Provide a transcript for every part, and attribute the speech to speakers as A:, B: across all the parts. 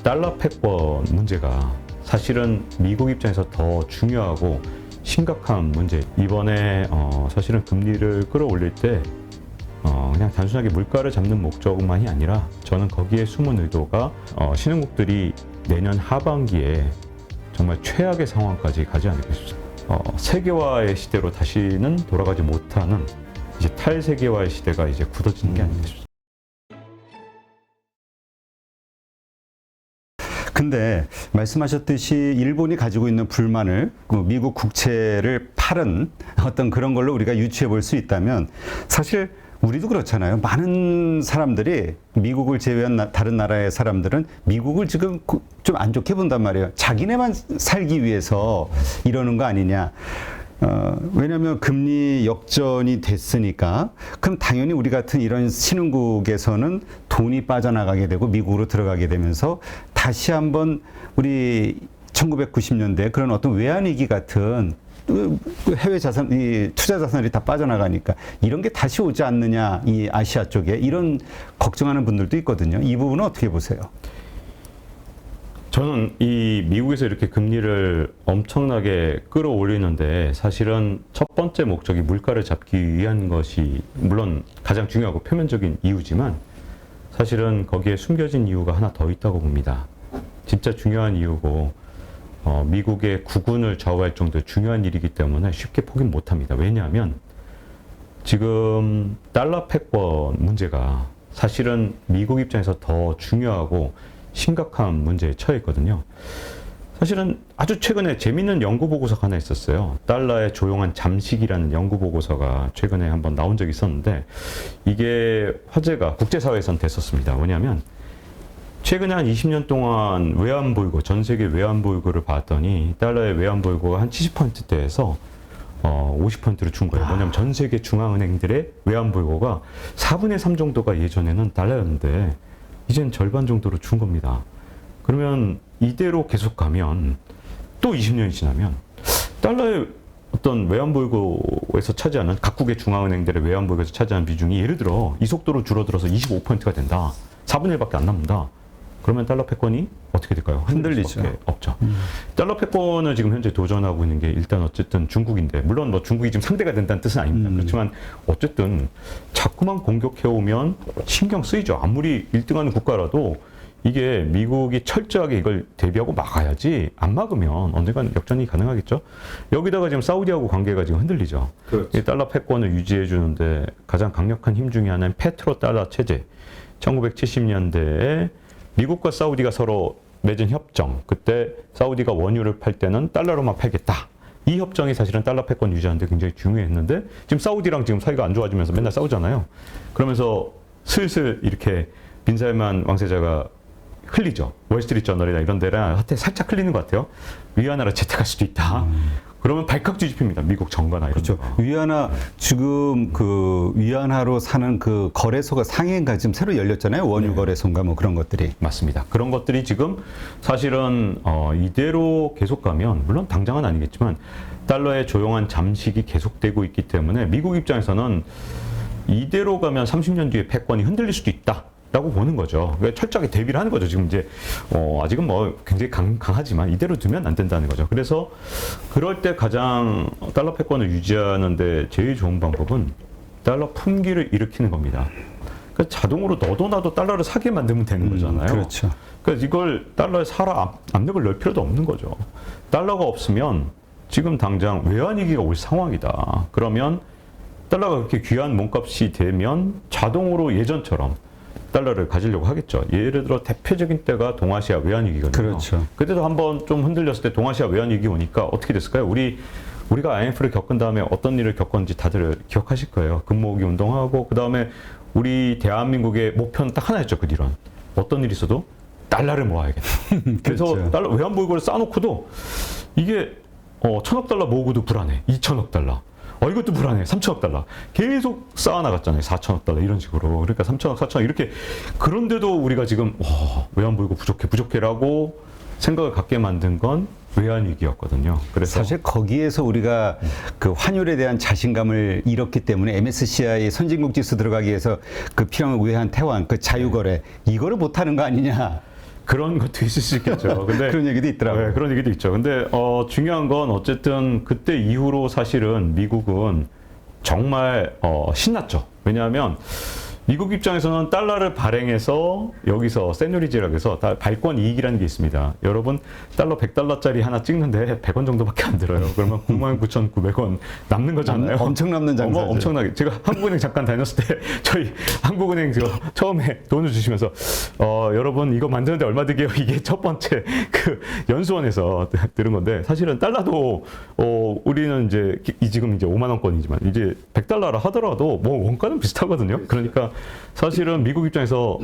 A: 달러 패권 문제가 사실은 미국 입장에서 더 중요하고 심각한 문제. 이번에 사실은 금리를 끌어올릴 때 그냥 단순하게 물가를 잡는 목적만이 아니라 저는 거기에 숨은 의도가 신흥국들이 내년 하반기에 정말 최악의 상황까지 가지 않을까 싶습니다. 세계화의 시대로 다시는 돌아가지 못하는 이제 탈세계화의 시대가 이제 굳어지는 게 아닐까 싶습니다.
B: 근데 말씀하셨듯이 일본이 가지고 있는 불만을 미국 국채를 팔은 어떤 그런 걸로 우리가 유추해 볼 수 있다면 사실 우리도 그렇잖아요. 많은 사람들이 미국을 제외한 다른 나라의 사람들은 미국을 지금 좀 안 좋게 본단 말이에요. 자기네만 살기 위해서 이러는 거 아니냐. 왜냐하면 금리 역전이 됐으니까 그럼 당연히 우리 같은 이런 신흥국에서는 돈이 빠져나가게 되고 미국으로 들어가게 되면서 다시 한번 우리 1990년대 그런 어떤 외환위기 같은 해외 자산, 이 투자 자산이 다 빠져나가니까 이런 게 다시 오지 않느냐, 이 아시아 쪽에 이런 걱정하는 분들도 있거든요. 이 부분은 어떻게 보세요?
A: 저는 이 미국에서 이렇게 금리를 엄청나게 끌어올리는데 사실은 첫 번째 목적이 물가를 잡기 위한 것이 물론 가장 중요하고 표면적인 이유지만 사실은 거기에 숨겨진 이유가 하나 더 있다고 봅니다. 진짜 중요한 이유고 미국의 국운을 좌우할 정도의 중요한 일이기 때문에 쉽게 포기 못합니다. 왜냐하면 지금 달러 패권 문제가 사실은 미국 입장에서 더 중요하고 심각한 문제에 처해 있거든요. 사실은 아주 최근에 재미있는 연구 보고서가 하나 있었어요. 달러의 조용한 잠식이라는 연구 보고서가 최근에 한번 나온 적이 있었는데 이게 화제가 국제사회에선 됐었습니다. 뭐냐면 최근에 한 20년 동안 외환보유고, 전 세계 외환보유고를 봤더니 달러의 외환보유고가 한 70%대에서 50%를 준 거예요. 뭐냐면 전 세계 중앙은행들의 외환보유고가 4분의 3 정도가 예전에는 달러였는데 이젠 절반 정도로 준 겁니다. 그러면 이대로 계속 가면 또 20년이 지나면 달러의 어떤 외환보유고에서 차지하는 각국의 중앙은행들의 외환보유고에서 차지하는 비중이 예를 들어 이 속도로 줄어들어서 25%가 된다. 4분의 1밖에 안 남는다. 그러면 달러 패권이 어떻게 될까요?
B: 흔들리죠.
A: 없죠. 달러 패권을 지금 현재 도전하고 있는 게 일단 어쨌든 중국인데 물론 뭐 중국이 지금 상대가 된다는 뜻은 아닙니다. 그렇지만 어쨌든 자꾸만 공격해오면 신경 쓰이죠. 아무리 1등하는 국가라도 이게 미국이 철저하게 이걸 대비하고 막아야지 안 막으면 언젠간 역전이 가능하겠죠. 여기다가 지금 사우디하고 관계가 지금 흔들리죠. 이 달러 패권을 유지해 주는데 가장 강력한 힘 중에 하나는 페트로 달러 체제. 1970년대에 미국과 사우디가 서로 맺은 협정. 그때 사우디가 원유를 팔 때는 달러로만 팔겠다. 이 협정이 사실은 달러 패권 유지하는데 굉장히 중요했는데 지금 사우디랑 지금 사이가 안 좋아지면서 맨날 싸우잖아요. 그러면서 슬슬 이렇게 빈살만 왕세자가 흘리죠. 월스트리트 저널이나 이런 데랑 살짝 흘리는 것 같아요. 위안화를 채택할 수도 있다. 그러면 발칵 뒤집힙니다. 미국 정가나 이런
B: 그렇죠.
A: 거.
B: 위안화 지금 그 위안화로 사는 그 거래소가 상해가 지금 새로 열렸잖아요. 원유 거래소인가 뭐 그런 것들이.
A: 맞습니다. 그런 것들이 지금 사실은 이대로 계속 가면 물론 당장은 아니겠지만 달러의 조용한 잠식이 계속되고 있기 때문에 미국 입장에서는 이대로 가면 30년 뒤에 패권이 흔들릴 수도 있다. 라고 보는 거죠. 그러니까 철저하게 대비를 하는 거죠. 지금 이제 아직은 뭐 굉장히 강하지만 이대로 두면 안 된다는 거죠. 그래서 그럴 때 가장 달러 패권을 유지하는데 제일 좋은 방법은 달러 품귀를 일으키는 겁니다. 그러니까 자동으로 너도 나도 달러를 사게 만들면 되는 거잖아요.
B: 그렇죠.
A: 그러니까 이걸 달러에 사라 압력을 넣을 필요도 없는 거죠. 달러가 없으면 지금 당장 외환위기가 올 상황이다. 그러면 달러가 그렇게 귀한 몸값이 되면 자동으로 예전처럼 달러를 가지려고 하겠죠. 예를 들어 대표적인 때가 동아시아 외환위기거든요.
B: 그렇죠.
A: 그때도 한번 좀 흔들렸을 때 동아시아 외환위기 오니까 어떻게 됐을까요? 우리가 IMF를 겪은 다음에 어떤 일을 겪었는지 다들 기억하실 거예요. 금모으기 운동하고 그 다음에 우리 대한민국의 목표는 딱 하나였죠. 그 뒤론 어떤 일이 있어도 달러를 모아야겠다. 그래서
B: 그렇죠.
A: 달러 외환보유고를 쌓아놓고도 이게 1,000억 달러 모으고도 불안해. 2,000억 달러. 이것도 불안해. 3천억 달러. 계속 쌓아나갔잖아요. 4천억 달러 이런 식으로. 그러니까 3천억, 4천억 이렇게. 그런데도 우리가 지금 외환보유고 부족해라고 생각을 갖게 만든 건 외환위기였거든요. 그래서
B: 사실 거기에서 우리가 그 환율에 대한 자신감을 잃었기 때문에 MSCI 선진국 지수 들어가기 위해서 그 필요한 외환 태환, 그 자유거래 이거를 못하는 거 아니냐.
A: 그런 것도 있을 수 있겠죠. 근데
B: 그런 얘기도 있더라고요.
A: 네, 그런 얘기도 있죠. 근데 중요한 건 어쨌든 그때 이후로 사실은 미국은 정말 신났죠. 왜냐하면 미국 입장에서는 달러를 발행해서 여기서 세뇨리지라고 해서 발권 이익이라는 게 있습니다. 여러분 달러 100달러짜리 하나 찍는데 100원 정도밖에 안 들어요. 그러면 99,900원 남는 거잖아요.
B: 엄청 남는 장사죠.
A: 엄청나게. 제가 한국은행 잠깐 다녔을 때 저희 한국은행 처음에 돈을 주시면서 여러분 이거 만드는데 얼마 들게요? 이게 첫 번째 그 연수원에서 들은 건데 사실은 달러도 우리는 이제 지금 이제 5만 원권이지만 이제 100달러라 하더라도 뭐 원가는 비슷하거든요. 그러니까 사실은 미국 입장에서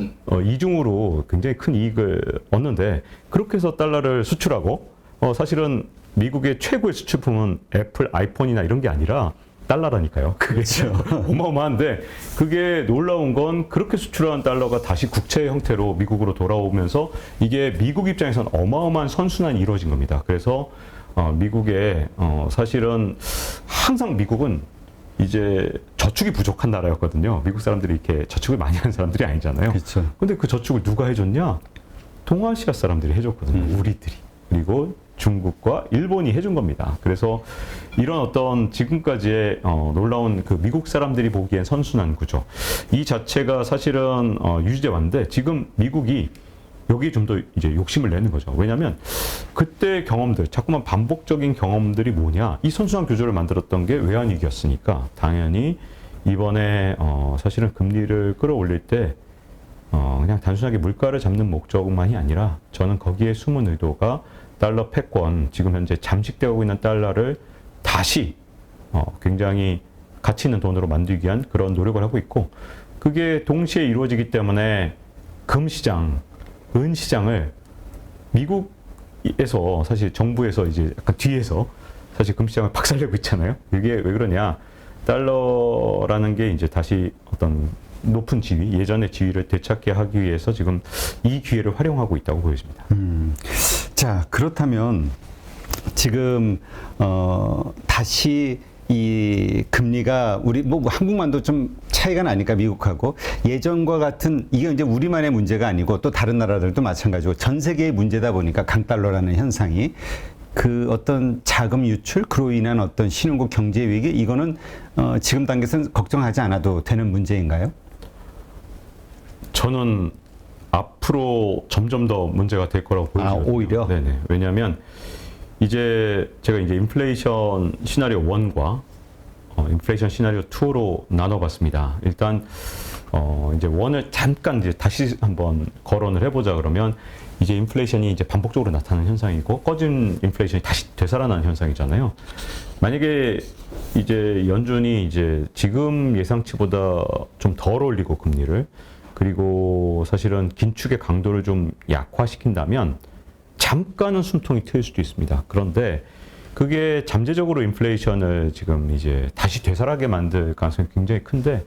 A: 이중으로 굉장히 큰 이익을 얻는데 그렇게 해서 달러를 수출하고 사실은 미국의 최고의 수출품은 애플 아이폰이나 이런 게 아니라 달러라니까요. 그게 어마어마한데 그게 놀라운 건 그렇게 수출한 달러가 다시 국채 형태로 미국으로 돌아오면서 이게 미국 입장에서는 어마어마한 선순환이 이루어진 겁니다. 그래서 미국의 사실은 항상 미국은 이제 저축이 부족한 나라였거든요. 미국 사람들이 이렇게 저축을 많이 하는 사람들이 아니잖아요.
B: 그렇죠.
A: 근데 그 저축을 누가 해줬냐? 동아시아 사람들이 해줬거든요. 우리들이. 그리고 중국과 일본이 해준 겁니다. 그래서 이런 어떤 지금까지의 놀라운 그 미국 사람들이 보기엔 선순환 구조. 이 자체가 사실은 유지돼 왔는데 지금 미국이 여기에 좀 더 이제 욕심을 내는 거죠. 왜냐하면 그때 경험들, 자꾸만 반복적인 경험들이 뭐냐? 이 선순환 구조를 만들었던 게 외환위기였으니까 당연히 이번에 사실은 금리를 끌어올릴 때 그냥 단순하게 물가를 잡는 목적만이 아니라 저는 거기에 숨은 의도가 달러 패권, 지금 현재 잠식되고 있는 달러를 다시 굉장히 가치 있는 돈으로 만들기 위한 그런 노력을 하고 있고 그게 동시에 이루어지기 때문에 금시장, 은시장을 미국에서 사실 정부에서 이제 약간 뒤에서 사실 금시장을 박살내고 있잖아요. 이게 왜 그러냐? 달러라는 게 이제 다시 어떤 높은 지위, 예전의 지위를 되찾게 하기 위해서 지금 이 기회를 활용하고 있다고 보여집니다.
B: 자, 그렇다면 지금 다시 이 금리가 우리 뭐 한국만도 좀 차이가 나니까 미국하고 예전과 같은 이게 이제 우리만의 문제가 아니고 또 다른 나라들도 마찬가지고 전 세계의 문제다 보니까 강달러라는 현상이 그 어떤 자금 유출 그로 인한 어떤 신흥국 경제 위기 이거는 지금 단계에서는 걱정하지 않아도 되는 문제인가요?
A: 저는 앞으로 점점 더 문제가 될 거라고 보여요.
B: 오히려?
A: 네네. 왜냐하면 이제 제가 이제 인플레이션 시나리오 1과 인플레이션 시나리오 2로 나눠봤습니다. 일단 이제 1을 잠깐 이제 다시 한번 거론을 해보자 그러면 이제 인플레이션이 이제 반복적으로 나타나는 현상이고 꺼진 인플레이션이 다시 되살아나는 현상이잖아요. 만약에 이제 연준이 이제 지금 예상치보다 좀 덜 올리고 금리를 그리고 사실은 긴축의 강도를 좀 약화시킨다면 잠깐은 숨통이 트일 수도 있습니다. 그런데 그게 잠재적으로 인플레이션을 지금 이제 다시 되살아나게 만들 가능성이 굉장히 큰데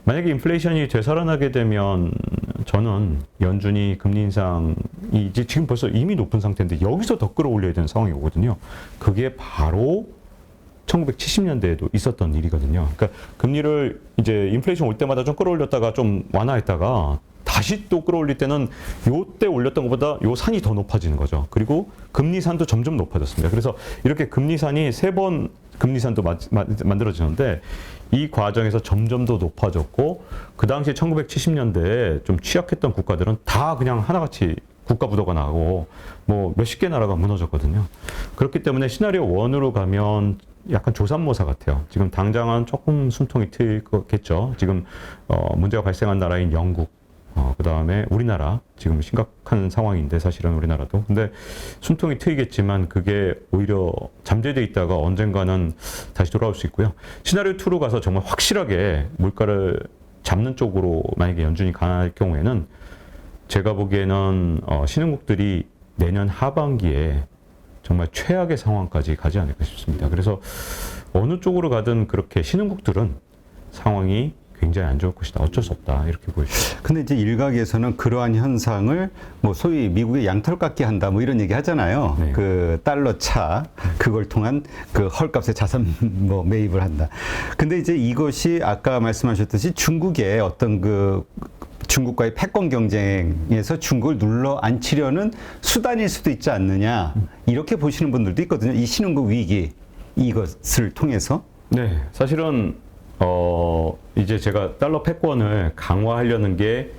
A: 만약에 인플레이션이 되살아나게 되면 저는 연준이 금리 인상이 이제 지금 벌써 이미 높은 상태인데 여기서 더 끌어올려야 되는 상황이 오거든요. 그게 바로 1970년대에도 있었던 일이거든요. 그러니까 금리를 이제 인플레이션 올 때마다 좀 끌어올렸다가 좀 완화했다가 다시 또 끌어올릴 때는 요때 올렸던 것보다 요 산이 더 높아지는 거죠. 그리고 금리산도 점점 높아졌습니다. 그래서 이렇게 금리산이 3번 금리산도 만들어지는데 이 과정에서 점점 더 높아졌고 그 당시 1970년대에 좀 취약했던 국가들은 다 그냥 하나같이 국가 부도가 나고 뭐 몇십 개 나라가 무너졌거든요. 그렇기 때문에 시나리오 1으로 가면 약간 조삼모사 같아요. 지금 당장은 조금 숨통이 트일 거겠죠. 지금 문제가 발생한 나라인 영국, 그 다음에 우리나라 지금 심각한 상황인데 사실은 우리나라도. 근데 숨통이 트이겠지만 그게 오히려 잠재돼 있다가 언젠가는 다시 돌아올 수 있고요. 시나리오 2로 가서 정말 확실하게 물가를 잡는 쪽으로 만약에 연준이 강할 경우에는 제가 보기에는 신흥국들이 내년 하반기에 정말 최악의 상황까지 가지 않을까 싶습니다. 그래서 어느 쪽으로 가든 그렇게 신흥국들은 상황이 굉장히 안 좋을 것이다. 어쩔 수 없다. 이렇게 보여집니다.
B: 근데 이제 일각에서는 그러한 현상을 뭐 소위 미국의 양털 깎기 한다 뭐 이런 얘기 하잖아요.
A: 네.
B: 그 달러 차 그걸 통한 그 헐값의 자산 뭐 매입을 한다. 근데 이제 이것이 아까 말씀하셨듯이 중국의 어떤 그 중국과의 패권 경쟁에서 중국을 눌러 앉히려는 수단일 수도 있지 않느냐 이렇게 보시는 분들도 있거든요. 이 신흥국 위기 이것을 통해서.
A: 네, 사실은 이제 제가 달러 패권을 강화하려는 게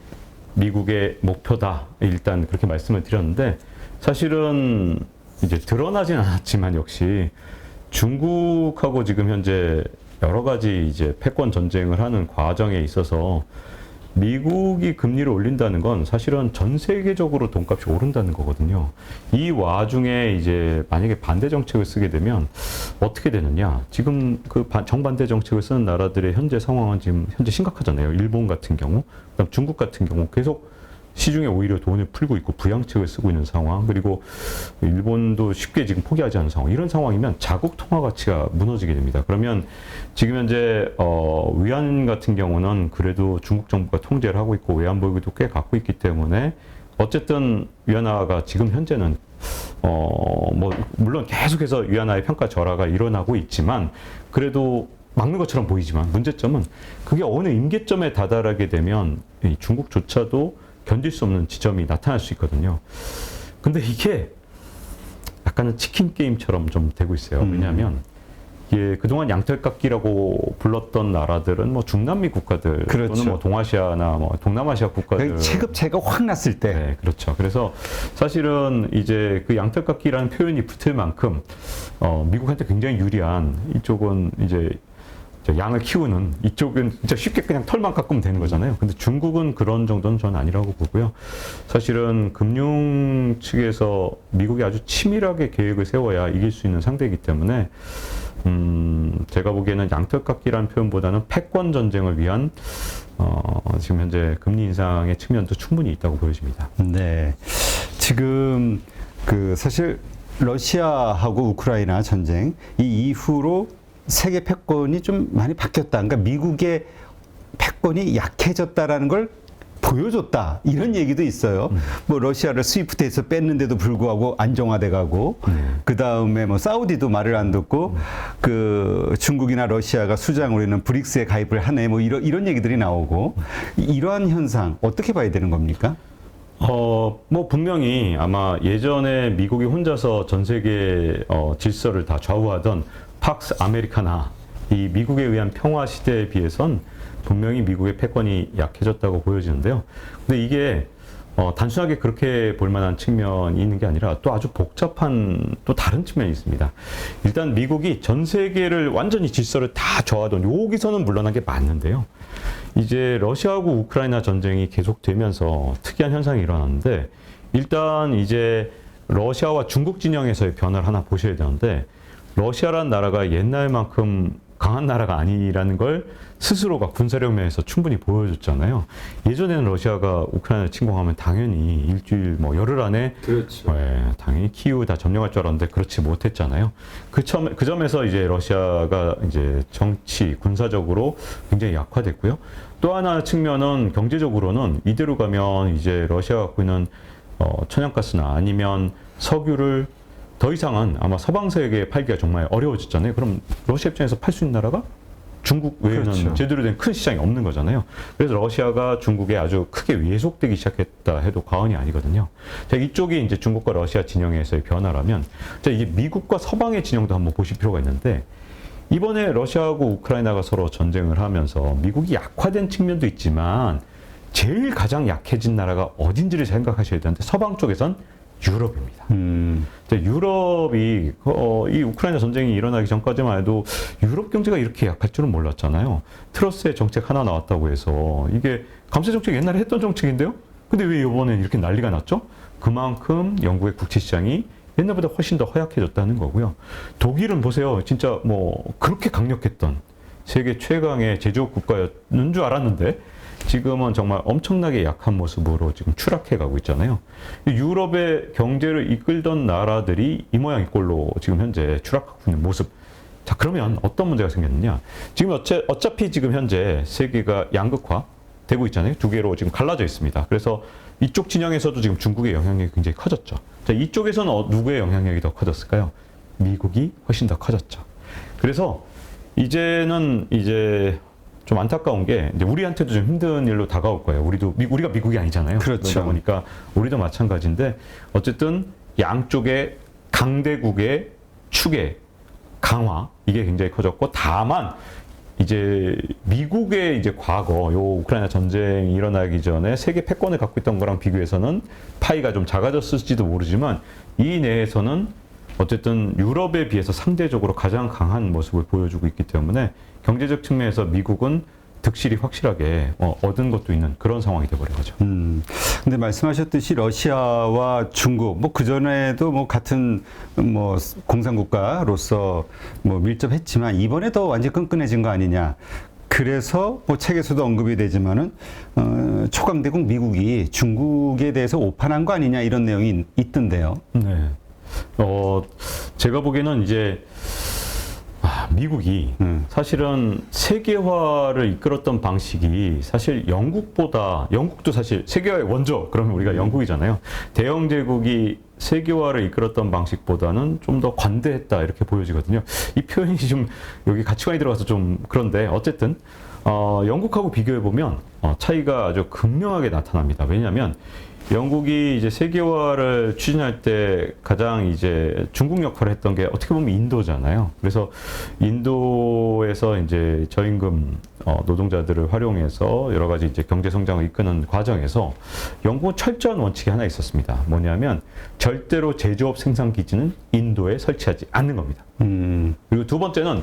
A: 미국의 목표다. 일단 그렇게 말씀을 드렸는데 사실은 이제 드러나진 않았지만 역시 중국하고 지금 현재 여러 가지 이제 패권 전쟁을 하는 과정에 있어서 미국이 금리를 올린다는 건 사실은 전 세계적으로 돈값이 오른다는 거거든요. 이 와중에 이제 만약에 반대 정책을 쓰게 되면 어떻게 되느냐. 지금 그 정반대 정책을 쓰는 나라들의 현재 상황은 지금 현재 심각하잖아요. 일본 같은 경우, 그다음 중국 같은 경우 계속 시중에 오히려 돈을 풀고 있고 부양책을 쓰고 있는 상황, 그리고 일본도 쉽게 지금 포기하지 않는 상황. 이런 상황이면 자국 통화 가치가 무너지게 됩니다. 그러면 지금 현재 위안 같은 경우는 그래도 중국 정부가 통제를 하고 있고 외환 보유고도 꽤 갖고 있기 때문에 어쨌든 위안화가 지금 현재는 뭐 물론 계속해서 위안화의 평가 절하가 일어나고 있지만 그래도 막는 것처럼 보이지만 문제점은 그게 어느 임계점에 다다르게 되면 이 중국조차도 견딜 수 없는 지점이 나타날 수 있거든요. 근데 이게 약간은 치킨 게임처럼 좀 되고 있어요. 왜냐하면 이게 그동안 양털깎기라고 불렀던 나라들은 뭐 중남미 국가들
B: 그렇죠.
A: 또는 뭐 동아시아나 뭐 동남아시아 국가들
B: 체급차가 확 났을 때.
A: 네, 그렇죠. 그래서 사실은 이제 그 양털깎기라는 표현이 붙을 만큼 미국한테 굉장히 유리한 이쪽은 이제 양을 키우는 이쪽은 진짜 쉽게 그냥 털만 깎으면 되는 거잖아요. 근데 중국은 그런 정도는 저는 아니라고 보고요. 사실은 금융 측에서 미국이 아주 치밀하게 계획을 세워야 이길 수 있는 상대이기 때문에 제가 보기에는 양털깎기라는 표현보다는 패권 전쟁을 위한 지금 현재 금리 인상의 측면도 충분히 있다고 보여집니다.
B: 네. 지금 그 사실 러시아하고 우크라이나 전쟁 이 이후로 세계 패권이 좀 많이 바뀌었다. 그러니까 미국의 패권이 약해졌다라는 걸 보여줬다. 이런 얘기도 있어요. 뭐 러시아를 스위프트에서 뺐는데도 불구하고 안정화돼 가고 그 다음에 뭐 사우디도 말을 안 듣고 그 중국이나 러시아가 수장으로 있는 브릭스에 가입을 하네. 뭐 이런 얘기들이 나오고 이러한 현상 어떻게 봐야 되는 겁니까?
A: 뭐 분명히 아마 예전에 미국이 혼자서 전 세계 질서를 다 좌우하던 팍스 아메리카나 이 미국에 의한 평화 시대에 비해선 분명히 미국의 패권이 약해졌다고 보여지는데요. 근데 이게 단순하게 그렇게 볼 만한 측면이 있는 게 아니라 또 아주 복잡한 또 다른 측면이 있습니다. 일단 미국이 전 세계를 완전히 질서를 다 저하던 여기서는 물러난 게 맞는데요. 이제 러시아하고 우크라이나 전쟁이 계속되면서 특이한 현상이 일어났는데 일단 이제 러시아와 중국 진영에서의 변화를 하나 보셔야 되는데 러시아라는 나라가 옛날만큼 강한 나라가 아니라는 걸 스스로가 군사력 면에서 충분히 보여줬잖아요. 예전에는 러시아가 우크라이나를 침공하면 당연히 일주일 뭐 열흘 안에
B: 그렇죠.
A: 당연히 키이우 다 점령할 줄 알았는데 그렇지 못했잖아요. 그 점에서 이제 러시아가 이제 정치 군사적으로 굉장히 약화됐고요. 또 하나 측면은 경제적으로는 이대로 가면 이제 러시아가 갖고 있는 천연가스나 아니면 석유를 더 이상은 아마 서방 세계에 팔기가 정말 어려워졌잖아요. 그럼 러시아 입장에서 팔 수 있는 나라가 중국 외에는
B: 그렇죠.
A: 제대로 된 큰 시장이 없는 거잖아요. 그래서 러시아가 중국에 아주 크게 왜속되기 시작했다 해도 과언이 아니거든요. 자, 이쪽이 이제 중국과 러시아 진영에서의 변화라면, 자, 이게 미국과 서방의 진영도 한번 보실 필요가 있는데, 이번에 러시아하고 우크라이나가 서로 전쟁을 하면서 미국이 약화된 측면도 있지만, 제일 가장 약해진 나라가 어딘지를 생각하셔야 되는데, 서방 쪽에선 유럽입니다. 유럽이 이 우크라이나 전쟁이 일어나기 전까지만 해도 유럽 경제가 이렇게 약할 줄은 몰랐잖아요. 트러스의 정책 하나 나왔다고 해서 이게 감세 정책 옛날에 했던 정책인데요. 근데 왜 이번엔 이렇게 난리가 났죠? 그만큼 영국의 국채 시장이 옛날보다 훨씬 더 허약해졌다는 거고요. 독일은 보세요. 진짜 뭐 그렇게 강력했던 세계 최강의 제조업 국가였는 줄 알았는데 지금은 정말 엄청나게 약한 모습으로 지금 추락해 가고 있잖아요. 유럽의 경제를 이끌던 나라들이 이 모양 이 꼴로 지금 현재 추락하고 있는 모습. 자, 그러면 어떤 문제가 생겼느냐? 지금 어차피 지금 현재 세계가 양극화 되고 있잖아요. 두 개로 지금 갈라져 있습니다. 그래서 이쪽 진영에서도 지금 중국의 영향력이 굉장히 커졌죠. 자, 이쪽에서는 누구의 영향력이 더 커졌을까요? 미국이 훨씬 더 커졌죠. 그래서 이제는 이제 좀 안타까운 게 이제 우리한테도 좀 힘든 일로 다가올 거예요. 우리가 미국이 아니잖아요.
B: 그렇죠.
A: 그러다 보니까 우리도 마찬가지인데 어쨌든 양쪽의 강대국의 추계 강화 이게 굉장히 커졌고 다만 이제 미국의 이제 과거 요 우크라이나 전쟁이 일어나기 전에 세계 패권을 갖고 있던 거랑 비교해서는 파이가 좀 작아졌을지도 모르지만 이 내에서는 어쨌든 유럽에 비해서 상대적으로 가장 강한 모습을 보여주고 있기 때문에 경제적 측면에서 미국은 득실이 확실하게 얻은 것도 있는 그런 상황이 돼버린 거죠.
B: 근데 말씀하셨듯이 러시아와 중국, 뭐 그전에도 뭐 같은 뭐 공산국가로서 뭐 밀접했지만 이번에 더 완전히 끈끈해진 거 아니냐. 그래서 뭐 책에서도 언급이 되지만은 초강대국 미국이 중국에 대해서 오판한 거 아니냐 이런 내용이 있던데요.
A: 네. 제가 보기에는 이제 미국이 사실은 세계화를 이끌었던 방식이 사실 영국도 사실 세계화의 원조 그러면 우리가 영국이잖아요. 대영 제국이 세계화를 이끌었던 방식보다는 좀 더 관대했다 이렇게 보여지거든요. 이 표현이 좀 여기 가치관이 들어가서 좀 그런데 어쨌든 영국하고 비교해 보면 차이가 아주 극명하게 나타납니다. 왜냐하면 영국이 이제 세계화를 추진할 때 가장 이제 중국 역할을 했던 게 어떻게 보면 인도잖아요. 그래서 인도에서 이제 저임금 노동자들을 활용해서 여러 가지 이제 경제 성장을 이끄는 과정에서 영국은 철저한 원칙이 하나 있었습니다. 뭐냐면 절대로 제조업 생산 기지는 인도에 설치하지 않는 겁니다. 그리고 두 번째는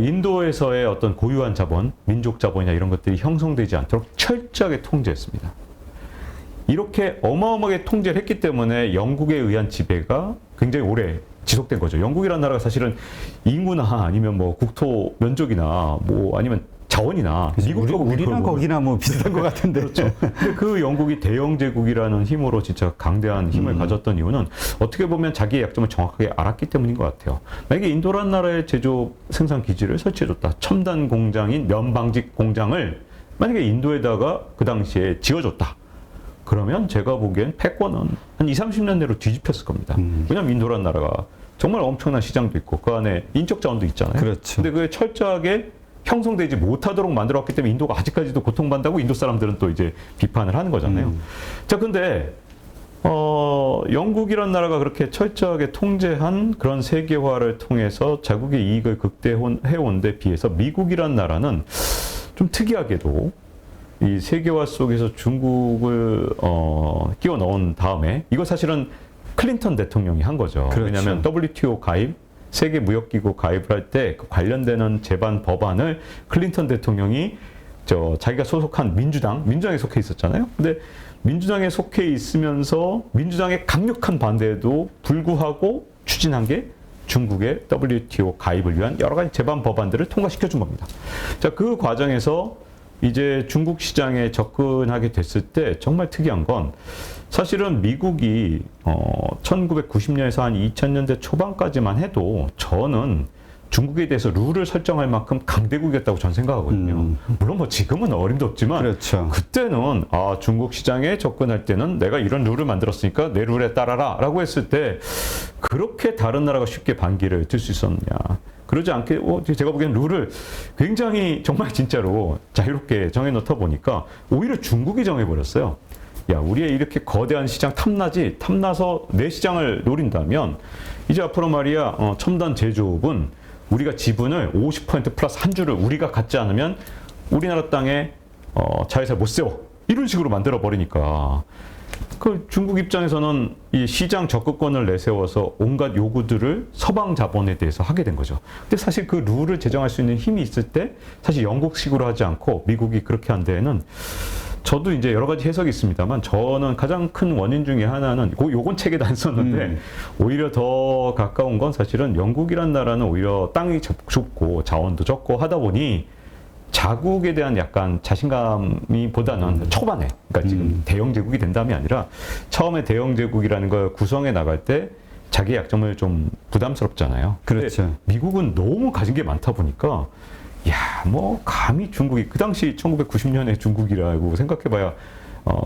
A: 인도에서의 어떤 고유한 자본, 민족 자본이나 이런 것들이 형성되지 않도록 철저하게 통제했습니다. 이렇게 어마어마하게 통제를 했기 때문에 영국에 의한 지배가 굉장히 오래 지속된 거죠. 영국이라는 나라가 사실은 인구나 아니면 뭐 국토 면적이나 뭐 아니면 자원이나
B: 우리랑 거기나 뭐 비슷한 것 같은데.
A: 그렇죠. 근데 그 영국이 대영 제국이라는 힘으로 진짜 강대한 힘을 가졌던 이유는 어떻게 보면 자기의 약점을 정확하게 알았기 때문인 것 같아요. 만약에 인도라는 나라의 제조업 생산 기지를 설치해줬다. 첨단 공장인 면방직 공장을 만약에 인도에다가 그 당시에 지어줬다. 그러면 제가 보기엔 패권은 한 20, 30년 내로 뒤집혔을 겁니다. 왜냐하면 인도라는 나라가 정말 엄청난 시장도 있고 그 안에 인적 자원도 있잖아요.
B: 그렇죠.
A: 근데 그게 철저하게 형성되지 못하도록 만들었기 때문에 인도가 아직까지도 고통받는다고 인도 사람들은 또 이제 비판을 하는 거잖아요. 자, 근데 영국이라는 나라가 그렇게 철저하게 통제한 그런 세계화를 통해서 자국의 이익을 극대화해온 데 비해서 미국이라는 나라는 좀 특이하게도 이 세계화 속에서 중국을 끼워 넣은 다음에 이거 사실은 클린턴 대통령이 한 거죠.
B: 그렇죠.
A: 왜냐하면 WTO 가입, 세계무역기구 가입을 할 때 그 관련되는 제반 법안을 클린턴 대통령이 자기가 소속한 민주당에 속해 있었잖아요. 근데 민주당에 속해 있으면서 민주당의 강력한 반대에도 불구하고 추진한 게 중국의 WTO 가입을 위한 여러 가지 제반 법안들을 통과시켜 준 겁니다. 자, 그 과정에서 이제 중국 시장에 접근하게 됐을 때 정말 특이한 건 사실은 미국이 1990년에서 한 2000년대 초반까지만 해도 저는 중국에 대해서 룰을 설정할 만큼 강대국이었다고 저는 생각하거든요. 물론 뭐 지금은 어림도 없지만
B: 그렇죠.
A: 그때는 중국 시장에 접근할 때는 내가 이런 룰을 만들었으니까 내 룰에 따라라 라고 했을 때 그렇게 다른 나라가 쉽게 반기를 들 수 있었느냐. 그러지 않게 제가 보기엔 룰을 굉장히 정말 진짜로 자유롭게 정해놓다 보니까 오히려 중국이 정해버렸어요. 야, 우리의 이렇게 거대한 시장 탐나지? 탐나서 내 시장을 노린다면 이제 앞으로 말이야 첨단 제조업은 우리가 지분을 50% 플러스 한 주를 우리가 갖지 않으면 우리나라 땅에 자회사 못 세워. 이런 식으로 만들어 버리니까 그 중국 입장에서는 이 시장 적극권을 내세워서 온갖 요구들을 서방 자본에 대해서 하게 된 거죠. 근데 사실 그 룰을 제정할 수 있는 힘이 있을 때 사실 영국식으로 하지 않고 미국이 그렇게 한 데에는 저도 이제 여러 가지 해석이 있습니다만 저는 가장 큰 원인 중에 하나는 요건 책에도 안 썼는데 오히려 더 가까운 건 사실은 영국이란 나라는 오히려 땅이 좁고 자원도 적고 하다 보니 자국에 대한 약간 자신감이 보다는 초반에 그러니까 지금 대영 제국이 된 다음이 아니라 처음에 대영 제국이라는 걸 구성해 나갈 때 자기의 약점을 좀 부담스럽잖아요.
B: 그렇죠.
A: 미국은 너무 가진 게 많다 보니까 야, 뭐 감히 중국이 그 당시 1990년에 중국이라고 생각해봐야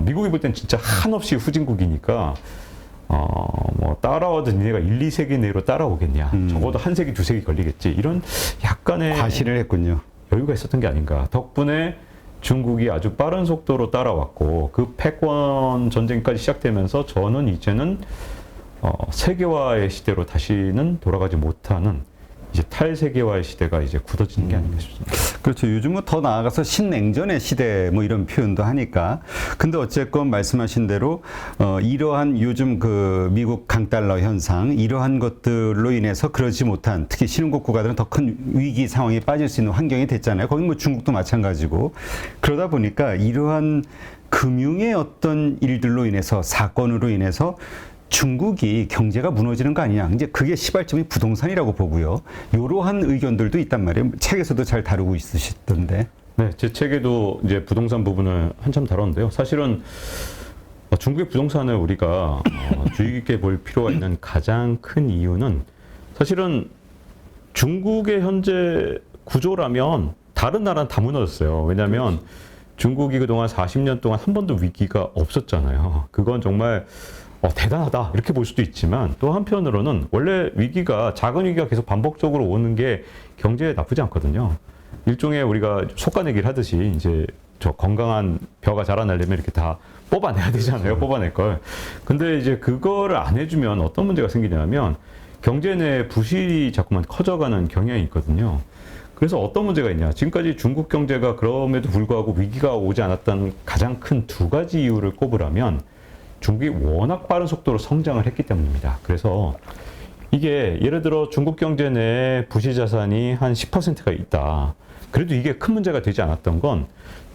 A: 미국이 볼 땐 진짜 한없이 후진국이니까 뭐 따라와도 니네가 1, 2세기 내로 따라오겠냐. 적어도 한 세기, 두 세기 걸리겠지. 이런 약간의
B: 과시를 했군요.
A: 여유가 있었던 게 아닌가. 덕분에 중국이 아주 빠른 속도로 따라왔고 그 패권 전쟁까지 시작되면서 저는 이제는 세계화의 시대로 다시는 돌아가지 못하는 이제 탈세계화의 시대가 이제 굳어지는 게 아닌가 싶습니다.
B: 그렇죠. 요즘은 더 나아가서 신냉전의 시대 뭐 이런 표현도 하니까. 근데 어쨌건 말씀하신 대로 이러한 요즘 그 미국 강달러 현상 이러한 것들로 인해서 그러지 못한 특히 신흥국 국가들은 더 큰 위기 상황에 빠질 수 있는 환경이 됐잖아요. 거기 뭐 중국도 마찬가지고. 그러다 보니까 이러한 금융의 어떤 일들로 인해서 사건으로 인해서 중국이 경제가 무너지는 거 아니냐. 이제 그게 시발점이 부동산이라고 보고요. 이러한 의견들도 있단 말이에요. 책에서도 잘 다루고 있으시던데.
A: 네, 제 책에도 이제 부동산 부분을 한참 다뤘는데요. 사실은 중국의 부동산을 우리가 주의 깊게 볼 필요가 있는 가장 큰 이유는 사실은 중국의 현재 구조라면 다른 나라는 다 무너졌어요. 왜냐하면 중국이 그동안 40년 동안 한 번도 위기가 없었잖아요. 그건 정말 대단하다 이렇게 볼 수도 있지만 또 한편으로는 원래 위기가 작은 위기가 계속 반복적으로 오는 게 경제에 나쁘지 않거든요. 일종의 우리가 속가내기를 하듯이 이제 저 건강한 벼가 자라나려면 이렇게 다 뽑아내야 되잖아요. 뽑아낼 걸. 근데 이제 그거를 안 해주면 어떤 문제가 생기냐면 경제 내 부실이 자꾸만 커져가는 경향이 있거든요. 그래서 어떤 문제가 있냐. 지금까지 중국 경제가 그럼에도 불구하고 위기가 오지 않았던 가장 큰 두 가지 이유를 꼽으라면 중국이 워낙 빠른 속도로 성장을 했기 때문입니다. 그래서 이게 예를 들어 중국 경제 내에 부실 자산이 한 10%가 있다. 그래도 이게 큰 문제가 되지 않았던 건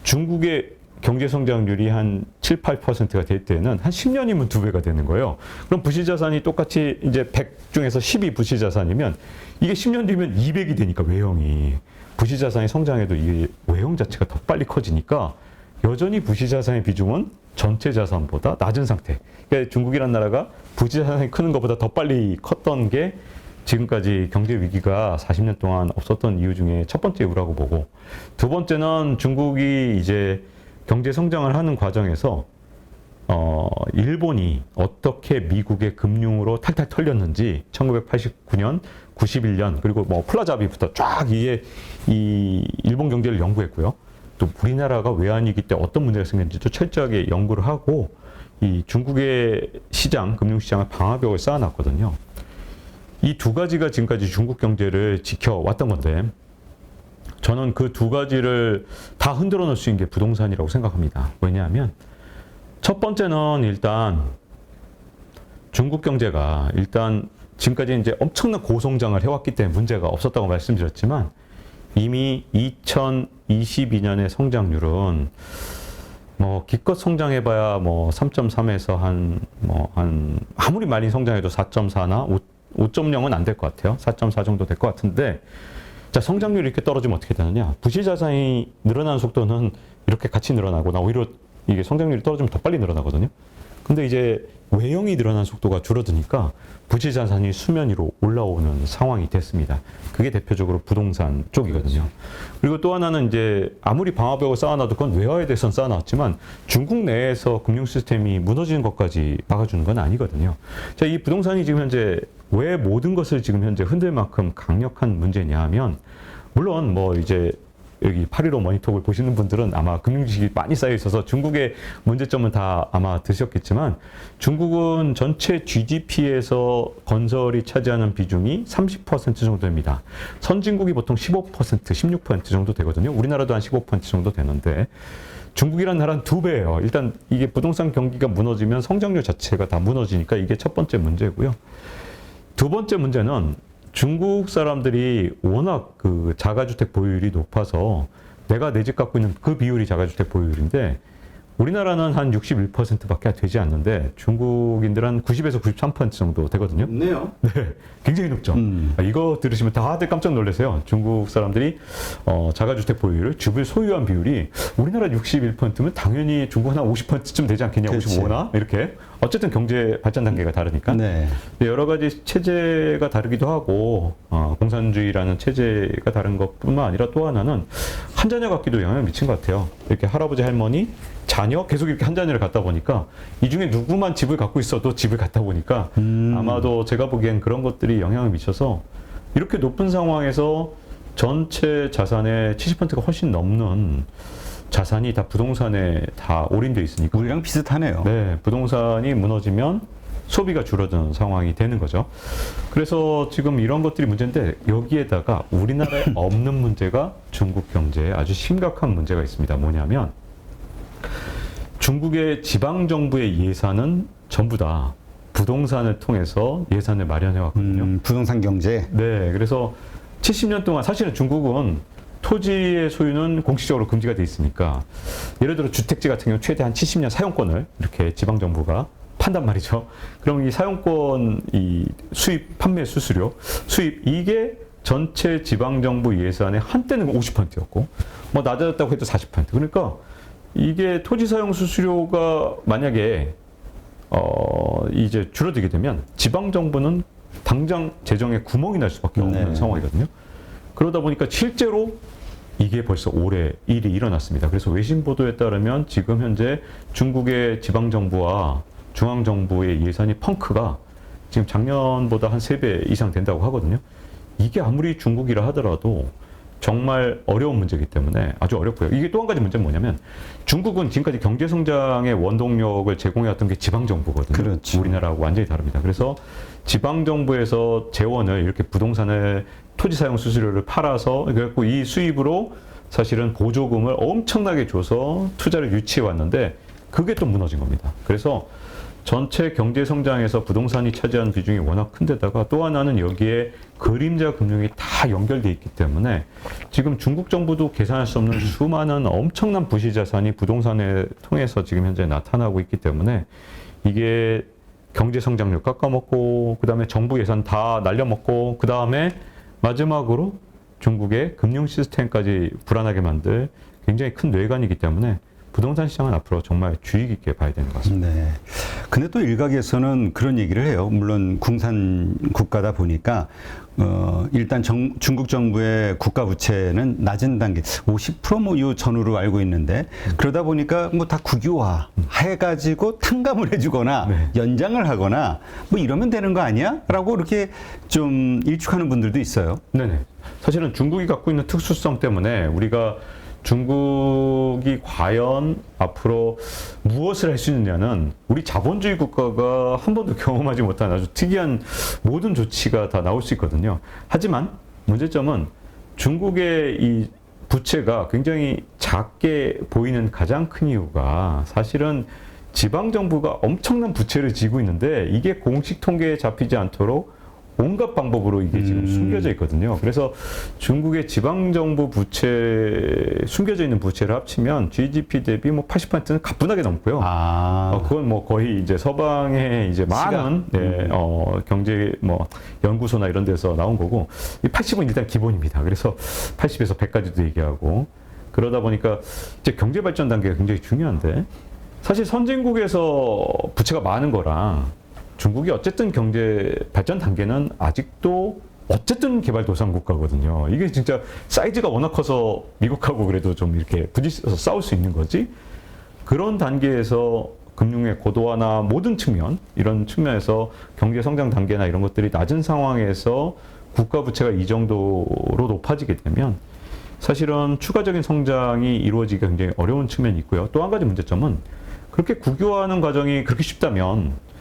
A: 중국의 경제 성장률이 한 7, 8%가 될 때는 한 10년이면 2배가 되는 거예요. 그럼 부실 자산이 똑같이 이제 100 중에서 10이 부실 자산이면 이게 10년 뒤면 200이 되니까 외형이. 부실 자산이 성장해도 이게 외형 자체가 더 빨리 커지니까 여전히 부실 자산의 비중은 전체 자산보다 낮은 상태. 그러니까 중국이라는 나라가 부실 자산이 크는 것보다 더 빨리 컸던 게 지금까지 경제 위기가 40년 동안 없었던 이유 중에 첫 번째 이유라고 보고, 두 번째는 중국이 이제 경제 성장을 하는 과정에서 일본이 어떻게 미국의 금융으로 탈탈 털렸는지 1989년, 91년 그리고 뭐 플라자비부터 쫙 이 일본 경제를 연구했고요. 또 우리나라가 외환위기 때 어떤 문제가 생겼는지도 철저하게 연구를 하고 이 중국의 시장, 금융시장을 방화벽을 쌓아놨거든요. 이 두 가지가 지금까지 중국 경제를 지켜왔던 건데 저는 그 두 가지를 다 흔들어 놓을 수 있는 게 부동산이라고 생각합니다. 왜냐하면 첫 번째는 일단 중국 경제가 일단 지금까지 이제 엄청난 고성장을 해왔기 때문에 문제가 없었다고 말씀드렸지만 이미 2022년의 성장률은 뭐 기껏 성장해봐야 뭐 3.3에서 한 아무리 많이 성장해도 4.4나 5.0은 안 될 것 같아요. 4.4 정도 될 것 같은데 자, 성장률이 이렇게 떨어지면 어떻게 되느냐? 부실 자산이 늘어나는 속도는 이렇게 같이 늘어나고 오히려 이게 성장률이 떨어지면 더 빨리 늘어나거든요. 근데 이제 외형이 늘어나는 속도가 줄어드니까 부실 자산이 수면 위로 올라오는 상황이 됐습니다. 그게 대표적으로 부동산 쪽이거든요. 그리고 또 하나는 이제 아무리 방화벽을 쌓아놔도 그건 외화에 대해서는 쌓아놨지만 중국 내에서 금융 시스템이 무너지는 것까지 막아주는 건 아니거든요. 자, 이 부동산이 지금 현재 왜 모든 것을 지금 현재 흔들 만큼 강력한 문제냐 하면 물론 뭐 이제 여기 8.15 머니톡을 보시는 분들은 아마 금융지식이 많이 쌓여 있어서 중국의 문제점은 다 아마 드셨겠지만 중국은 전체 GDP에서 건설이 차지하는 비중이 30% 정도 됩니다. 선진국이 보통 15%, 16% 정도 되거든요. 우리나라도 한 15% 정도 되는데 중국이라는 나라는 2배예요. 일단 이게 부동산 경기가 무너지면 성장률 자체가 다 무너지니까 이게 첫 번째 문제고요. 두 번째 문제는 중국 사람들이 워낙 그 자가주택 보유율이 높아서 내가 내 집 갖고 있는 그 비율이 자가주택 보유율인데 우리나라는 한 61%밖에 되지 않는데 중국인들은 한 90에서 93% 정도 되거든요.
B: 높네요.
A: 네, 굉장히 높죠. 이거 들으시면 다들 깜짝 놀라세요. 중국 사람들이 자가주택 보유율, 집을 소유한 비율이 우리나라 61%면 당연히 중국은 한 50%쯤 되지 않겠냐,
B: 그렇지.
A: 55나 이렇게. 어쨌든 경제 발전 단계가 다르니까.
B: 네.
A: 여러 가지 체제가 다르기도 하고 공산주의라는 체제가 다른 것뿐만 아니라 또 하나는 한 자녀 갖기도 영향을 미친 것 같아요. 이렇게 할아버지 할머니 자녀 계속 이렇게 한 자녀를 갖다 보니까 이 중에 누구만 집을 갖고 있어도 집을 갖다 보니까 아마도 제가 보기엔 그런 것들이 영향을 미쳐서 이렇게 높은 상황에서 전체 자산의 70%가 훨씬 넘는 자산이 다 부동산에 다 올인돼 있으니까
B: 우리랑 비슷하네요.
A: 네, 부동산이 무너지면 소비가 줄어드는 상황이 되는 거죠. 그래서 지금 이런 것들이 문제인데 여기에다가 우리나라에 없는 문제가 중국 경제에 아주 심각한 문제가 있습니다. 뭐냐면 중국의 지방 정부의 예산은 전부 다 부동산을 통해서 예산을 마련해 왔거든요.
B: 부동산 경제.
A: 네, 그래서 70년 동안 사실은 중국은 토지의 소유는 공식적으로 금지가 돼 있으니까 예를 들어 주택지 같은 경우 최대 한 70년 사용권을 이렇게 지방 정부가 판단 말이죠. 그럼 이 사용권, 이 수입, 판매 수수료, 수입 이게 전체 지방 정부 예산의 한때는 50%였고 뭐 낮아졌다고 해도 40%. 그러니까 이게 토지 사용 수수료가 만약에 이제 줄어들게 되면 지방 정부는 당장 재정에 구멍이 날 수밖에 없는
B: 네.
A: 상황이거든요. 그러다 보니까 실제로 이게 벌써 올해 일이 일어났습니다. 그래서 외신 보도에 따르면 지금 현재 중국의 지방 정부와 중앙 정부의 예산이 펑크가 지금 작년보다 한 3배 이상 된다고 하거든요. 이게 아무리 중국이라 하더라도 정말 어려운 문제이기 때문에 아주 어렵고요. 이게 또 한 가지 문제는 뭐냐면 중국은 지금까지 경제 성장의 원동력을 제공해왔던 게 지방 정부거든요.
B: 그렇죠.
A: 우리나라하고 완전히 다릅니다. 그래서 지방 정부에서 재원을 이렇게 부동산을 토지 사용 수수료를 팔아서 그래갖고 이 수입으로 사실은 보조금을 엄청나게 줘서 투자를 유치해 왔는데 그게 또 무너진 겁니다. 그래서 전체 경제 성장에서 부동산이 차지하는 비중이 워낙 큰 데다가 또 하나는 여기에 그림자 금융이 다 연결돼 있기 때문에 지금 중국 정부도 계산할 수 없는 수많은 엄청난 부실 자산이 부동산을 통해서 지금 현재 나타나고 있기 때문에 이게 경제 성장률 깎아먹고 그다음에 정부 예산 다 날려먹고 그다음에 마지막으로 중국의 금융 시스템까지 불안하게 만들 굉장히 큰 뇌관이기 때문에 부동산 시장은 앞으로 정말 주의 깊게 봐야 되는 것 같습니다.
B: 네. 근데 또 일각에서는 그런 얘기를 해요. 물론 궁산 국가다 보니까 일단 중국 정부의 국가 부채는 낮은 단계 50%뭐 요 전후로 알고 있는데 그러다 보니까 뭐 다 국유화 해가지고 탕감을 해주거나
A: 네.
B: 연장을 하거나 뭐 이러면 되는 거 아니야?라고 이렇게 좀 일축하는 분들도 있어요.
A: 네네. 사실은 중국이 갖고 있는 특수성 때문에 우리가 중국이 과연 앞으로 무엇을 할 수 있느냐는 우리 자본주의 국가가 한 번도 경험하지 못한 아주 특이한 모든 조치가 다 나올 수 있거든요. 하지만 문제점은 중국의 이 부채가 굉장히 작게 보이는 가장 큰 이유가 사실은 지방정부가 엄청난 부채를 지고 있는데 이게 공식 통계에 잡히지 않도록 온갖 방법으로 이게 지금 숨겨져 있거든요. 그래서 중국의 지방정부 부채, 숨겨져 있는 부채를 합치면 GDP 대비 뭐 80%는 가뿐하게 넘고요. 그건 뭐 거의 이제 서방의 이제 많은 경제 뭐 연구소나 이런 데서 나온 거고, 이 80은 일단 기본입니다. 그래서 80에서 100까지도 얘기하고, 그러다 보니까 이제 경제 발전 단계가 굉장히 중요한데, 사실 선진국에서 부채가 많은 거랑 중국이 어쨌든 경제 발전 단계는 아직도 어쨌든 개발도상국가거든요. 이게 진짜 사이즈가 워낙 커서 미국하고 그래도 좀 이렇게 부딪혀서 싸울 수 있는 거지. 그런 단계에서 금융의 고도화나 모든 측면, 이런 측면에서 경제 성장 단계나 이런 것들이 낮은 상황에서 국가 부채가 이 정도로 높아지게 되면 사실은 추가적인 성장이 이루어지기가 굉장히 어려운 측면이 있고요. 또 한 가지 문제점은 그렇게 국유화하는 과정이 그렇게 쉽다면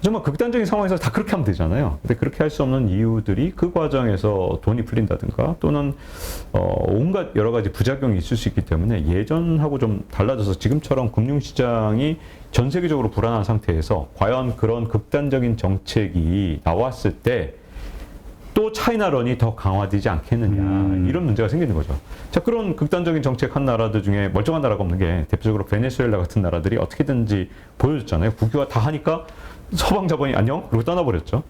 A: 정말 극단적인 상황에서 다 그렇게 하면 되잖아요. 근데 그렇게 할 수 없는 이유들이 그 과정에서 돈이 풀린다든가 또는 온갖 여러 가지 부작용이 있을 수 있기 때문에 예전하고 좀 달라져서 지금처럼 금융시장이 전 세계적으로 불안한 상태에서 과연 그런 극단적인 정책이 나왔을 때 또 차이나런이 더 강화되지 않겠느냐, 이런 문제가 생기는 거죠. 자, 그런 극단적인 정책 한 나라들 중에 멀쩡한 나라가 없는 게 대표적으로 베네수엘라 같은 나라들이 어떻게든지 보여줬잖아요. 국유화 다 하니까 서방 자본이 안녕? 그리고 떠나버렸죠.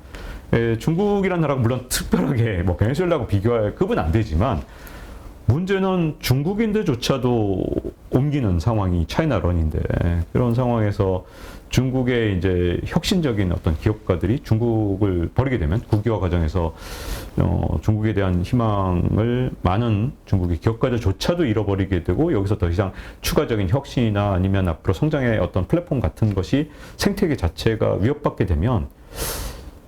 A: 중국이라는 나라가 물론 특별하게 뭐 베네수엘라하고 비교할 급은 안 되지만 문제는 중국인들조차도 옮기는 상황이 차이나런인데, 그런 상황에서 중국의 이제 혁신적인 어떤 기업가들이 중국을 버리게 되면 국유화 과정에서 중국에 대한 희망을 많은 중국의 기업가들조차도 잃어버리게 되고, 여기서 더 이상 추가적인 혁신이나 아니면 앞으로 성장의 어떤 플랫폼 같은 것이 생태계 자체가 위협받게 되면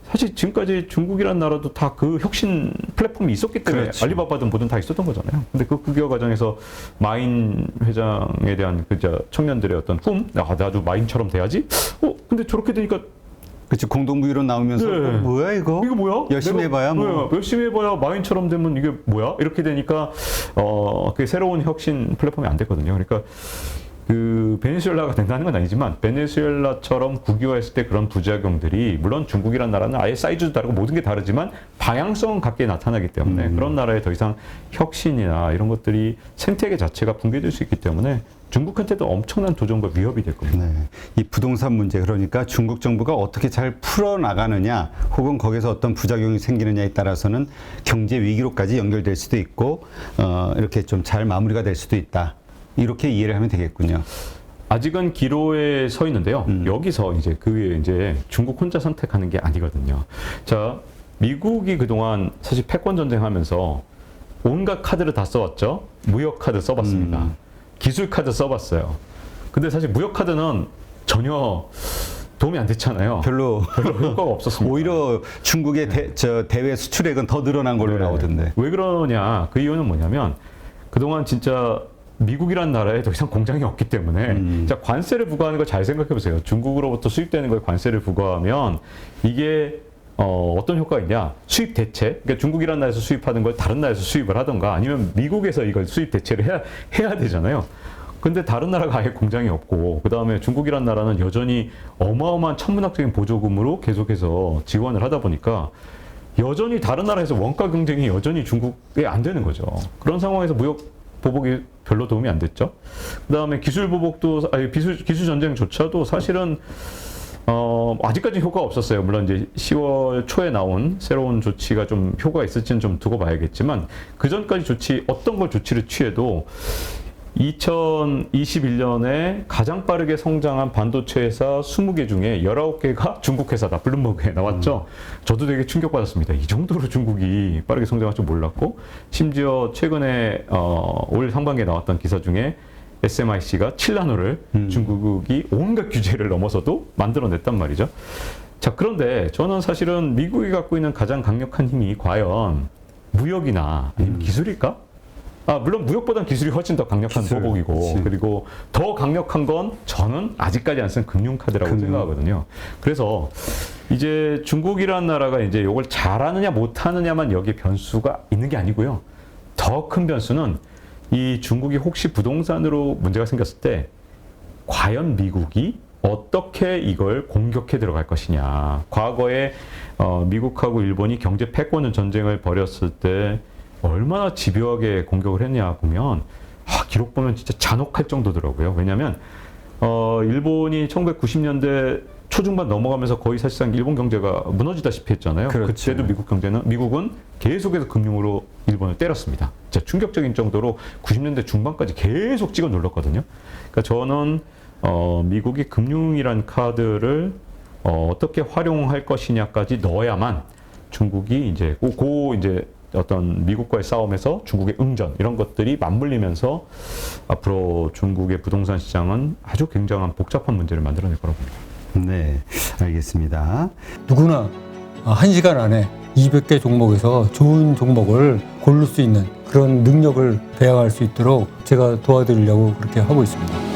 A: 사실 지금까지 중국이라는 나라도 다 그 혁신 플랫폼이 있었기 때문에
B: 그렇죠.
A: 알리바바든 뭐든 다 있었던 거잖아요. 근데 그 기여 과정에서 마인 회장에 대한 청년들의 어떤 나도 마인처럼 돼야지. 근데 저렇게 되니까
B: 그렇지. 공동부유로 나오면서
A: 네.
B: 뭐야 이거?
A: 이거 뭐야?
B: 열심히 해봐야 뭐.
A: 열심히 해봐야 마인처럼 되면 이게 뭐야? 이렇게 되니까 그게 새로운 혁신 플랫폼이 안 됐거든요. 그러니까 그 베네수엘라가 된다는 건 아니지만 베네수엘라처럼 국유화했을 때 그런 부작용들이 물론 중국이라는 나라는 아예 사이즈도 다르고 모든 게 다르지만 방향성 갖게 나타나기 때문에 그런 나라에 더 이상 혁신이나 이런 것들이 생태계 자체가 붕괴될 수 있기 때문에 중국한테도 엄청난 도전과 위협이 될 겁니다.
B: 네. 이 부동산 문제 그러니까 중국 정부가 어떻게 잘 풀어나가느냐 혹은 거기서 어떤 부작용이 생기느냐에 따라서는 경제 위기로까지 연결될 수도 있고 이렇게 좀 잘 마무리가 될 수도 있다. 이렇게 이해를 하면 되겠군요.
A: 아직은 기로에 서 있는데요. 여기서 이제 이제 중국 혼자 선택하는 게 아니거든요. 자, 미국이 그동안 사실 패권 전쟁하면서 온갖 카드를 다 써왔죠. 무역 카드 써봤습니다. 기술 카드 써봤어요. 근데 사실 무역 카드는 전혀 도움이 안 됐잖아요.
B: 별로
A: 효과가 없었습니다.
B: 오히려 중국의 대외 수출액은 더 늘어난 걸로
A: 네.
B: 나오던데.
A: 왜 그러냐? 그 이유는 뭐냐면 그동안 진짜 미국이라는 나라에 더 이상 공장이 없기 때문에 자, 관세를 부과하는 걸 잘 생각해 보세요. 중국으로부터 수입되는 거에 관세를 부과하면 이게 어떤 효과가 있냐? 수입 대체. 그러니까 중국이라는 나라에서 수입하는 걸 다른 나라에서 수입을 하던가 아니면 미국에서 이걸 수입 대체를 해야 되잖아요. 근데 다른 나라가 아예 공장이 없고 그다음에 중국이라는 나라는 여전히 어마어마한 천문학적인 보조금으로 계속해서 지원을 하다 보니까 여전히 다른 나라에서 원가 경쟁이 여전히 중국에 안 되는 거죠. 그런 상황에서 무역 보복이 별로 도움이 안 됐죠. 그다음에 기술 보복도 기술 전쟁조차도 사실은 아직까지 효과가 없었어요. 물론 이제 10월 초에 나온 새로운 조치가 좀 효과가 있을지는 좀 두고 봐야겠지만 그 전까지 어떤 걸 조치를 취해도 2021년에 가장 빠르게 성장한 반도체 회사 20개 중에 19개가 중국 회사다. 블룸버그에 나왔죠. 저도 되게 충격받았습니다. 이 정도로 중국이 빠르게 성장할 줄 몰랐고 심지어 최근에 올 상반기에 나왔던 기사 중에 SMIC가 7나노를 중국이 온갖 규제를 넘어서도 만들어냈단 말이죠. 자, 그런데 저는 사실은 미국이 갖고 있는 가장 강력한 힘이 과연 무역이나 아니면 기술일까? 물론 무역보다는 기술이 훨씬 더 강력한 보복이고
B: 그치.
A: 그리고 더 강력한 건 저는 아직까지 안 쓴 금융카드라고 생각하거든요. 그래서 이제 중국이라는 나라가 이제 이걸 잘하느냐 못하느냐만 여기에 변수가 있는 게 아니고요. 더 큰 변수는 이 중국이 혹시 부동산으로 문제가 생겼을 때 과연 미국이 어떻게 이걸 공격해 들어갈 것이냐. 과거에 미국하고 일본이 경제 패권 전쟁을 벌였을 때 얼마나 집요하게 공격을 했냐 보면 기록 보면 진짜 잔혹할 정도더라고요. 왜냐하면 일본이 1990년대 초중반 넘어가면서 거의 사실상 일본 경제가 무너지다시피 했잖아요.
B: 그렇죠.
A: 그때도 미국은 계속해서 금융으로 일본을 때렸습니다. 진짜 충격적인 정도로 90년대 중반까지 계속 찍어 눌렀거든요. 그러니까 저는 미국이 금융이란 카드를 어떻게 활용할 것이냐까지 넣어야만 중국이 이제 이제 어떤 미국과의 싸움에서 중국의 응전 이런 것들이 맞물리면서 앞으로 중국의 부동산 시장은 아주 굉장한 복잡한 문제를 만들어낼 거라고 봅니다.
B: 네, 알겠습니다.
C: 누구나 1시간 안에 200개 종목에서 좋은 종목을 고를 수 있는 그런 능력을 배양할 수 있도록 제가 도와드리려고 그렇게 하고 있습니다.